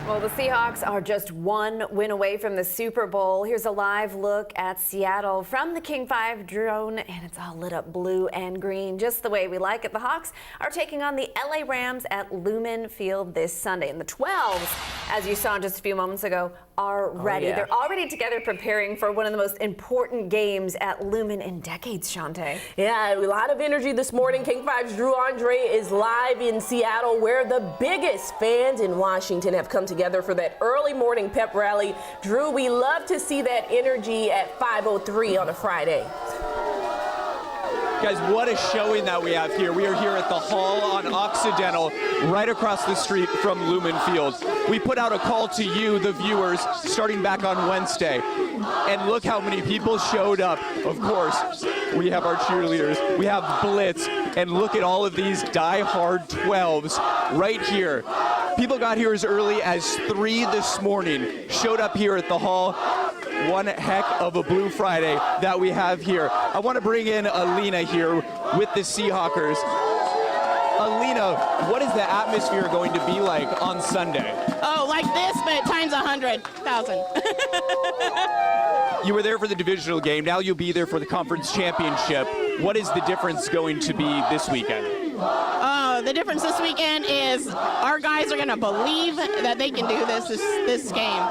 Well, the Seahawks are just one win away from the Super Bowl. Here's a live look at Seattle from the King 5 drone, and it's all lit up blue and green, just the way we like it. The Hawks are taking on the LA Rams at Lumen Field this Sunday. And the 12s, as you saw just a few moments ago, are ready. They're already together preparing for one of the most important games at Lumen in decades, Shantae. Yeah, a lot of energy this morning. King 5's Drew Andre is live in Seattle, where the biggest fans in Washington have come together for that early morning pep rally. Drew, we love to see that energy at 5:03 on a Friday. Guys, what a showing that we have here. We are here at the Hall on Occidental, right across the street from Lumen Field. We put out a call to you, the viewers, starting back on Wednesday. And look how many people showed up. Of course, we have our cheerleaders, we have Blitz, and look at all of these die-hard 12s right here. People got here as early as 3 this morning, showed up here at the Hall. One heck of a Blue Friday that we have here. I want to bring in Alina here with the Seahawkers. Alina, what is the atmosphere going to be like on Sunday? Oh, like this, but times 100,000. You were there for the divisional game. Now you'll be there for the conference championship. What is the difference going to be this weekend? The difference this weekend is our guys are going to believe that they can do this game.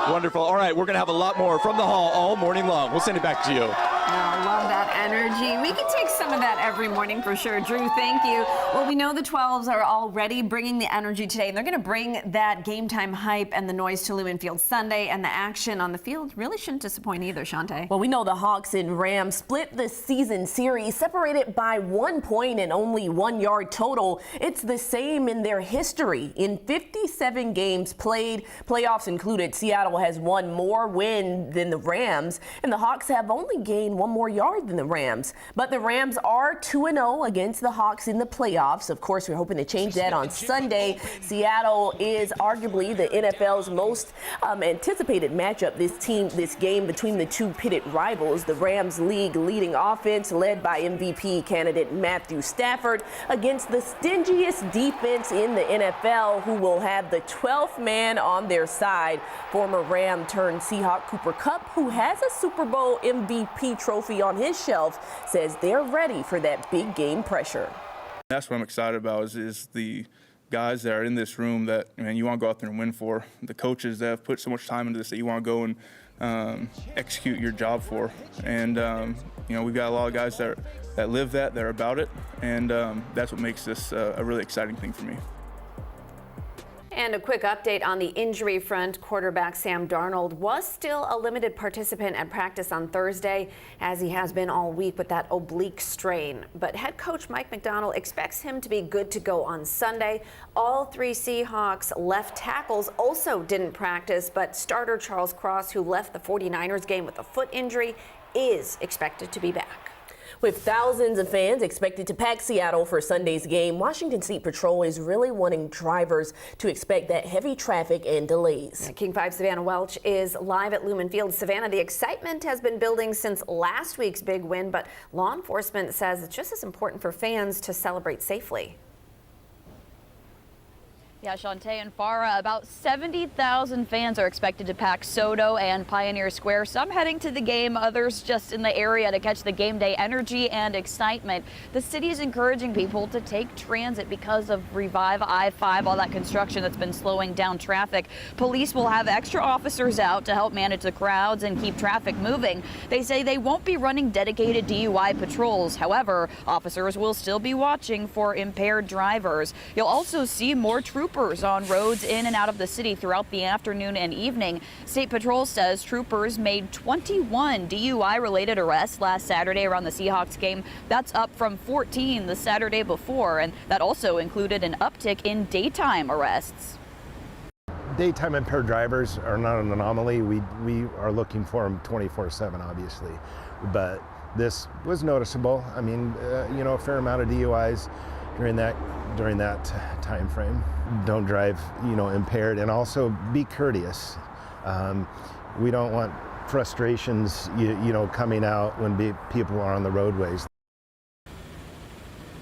Wonderful. All right, we're going to have a lot more from the Hall all morning long. We'll send it back to you. I love that energy. We can take some of that every morning for sure. Drew, thank you. Well, we know the 12s are already bringing the energy today, and they're going to bring that game time hype and the noise to Lumen Field Sunday, and the action on the field really shouldn't disappoint either, Shantae. Well, we know the Hawks and Rams split the season series, separated by 1 point and only 1 yard total. It's the same in their history. In 57 games played, playoffs included, Seattle has one more win than the Rams, and the Hawks have only gained 1 more yard than the Rams. But the Rams are 2-0 against the Hawks in the playoffs. Of course, we're hoping to change that on Sunday. Seattle is arguably the NFL's most anticipated matchup this game between the two pitted rivals. The Rams league leading offense led by MVP candidate Matthew Stafford against the stingiest defense in the NFL, who will have the 12th man on their side. Former Ram turned Seahawk Cooper Kupp, who has a Super Bowl MVP trophy on his shelf, says they're ready for that big game pressure. That's what I'm excited about is the guys that are in this room that, man, you want to go out there and win for. The coaches that have put so much time into this that you want to go and execute your job for. And, we've got a lot of guys that live that, are about it, and that's what makes this a really exciting thing for me. And a quick update on the injury front. Quarterback Sam Darnold was still a limited participant at practice on Thursday, as he has been all week with that oblique strain. But head coach Mike Macdonald expects him to be good to go on Sunday. All 3 Seahawks left tackles also didn't practice, but starter Charles Cross, who left the 49ers game with a foot injury, is expected to be back. With thousands of fans expected to pack Seattle for Sunday's game, Washington State Patrol is really wanting drivers to expect that heavy traffic and delays. King 5 Savannah Welch is live at Lumen Field. Savannah, the excitement has been building since last week's big win, but law enforcement says it's just as important for fans to celebrate safely. Yeah, Shantae and Farah, about 70,000 fans are expected to pack Soto and Pioneer Square. Some heading to the game, others just in the area to catch the game day energy and excitement. The city is encouraging people to take transit because of Revive I-5, all that construction that's been slowing down traffic. Police will have extra officers out to help manage the crowds and keep traffic moving. They say they won't be running dedicated DUI patrols. However, officers will still be watching for impaired drivers. You'll also see more troopers on roads in and out of the city throughout the afternoon and evening. State Patrol says troopers made 21 DUI-related arrests last Saturday around the Seahawks game. That's up from 14 the Saturday before, and that also included an uptick in daytime arrests. Daytime impaired drivers are not an anomaly. We are looking for them 24/7, obviously, but this was noticeable. I mean, a fair amount of DUIs during that time frame. Don't drive, impaired, and also be courteous. We don't want frustrations, coming out when people are on the roadways.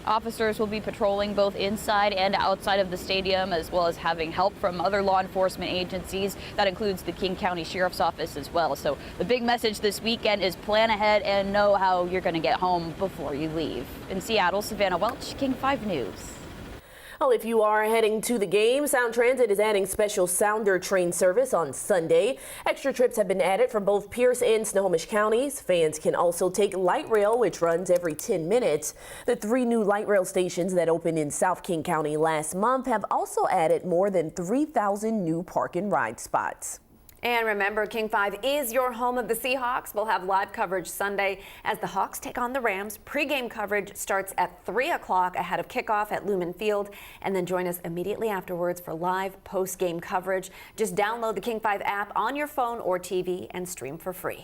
Officers will be patrolling both inside and outside of the stadium, as well as having help from other law enforcement agencies. That includes the King County Sheriff's Office as well. So the big message this weekend is plan ahead and know how you're going to get home before you leave. In Seattle, Savannah Welch, King 5 News. Well, if you are heading to the game, Sound Transit is adding special Sounder train service on Sunday. Extra trips have been added from both Pierce and Snohomish counties. Fans can also take light rail, which runs every 10 minutes. The 3 new light rail stations that opened in South King County last month have also added more than 3,000 new park and ride spots. And remember, King 5 is your home of the Seahawks. We'll have live coverage Sunday as the Hawks take on the Rams. Pre-game coverage starts at 3 o'clock ahead of kickoff at Lumen Field. And then join us immediately afterwards for live post-game coverage. Just download the King 5 app on your phone or TV and stream for free.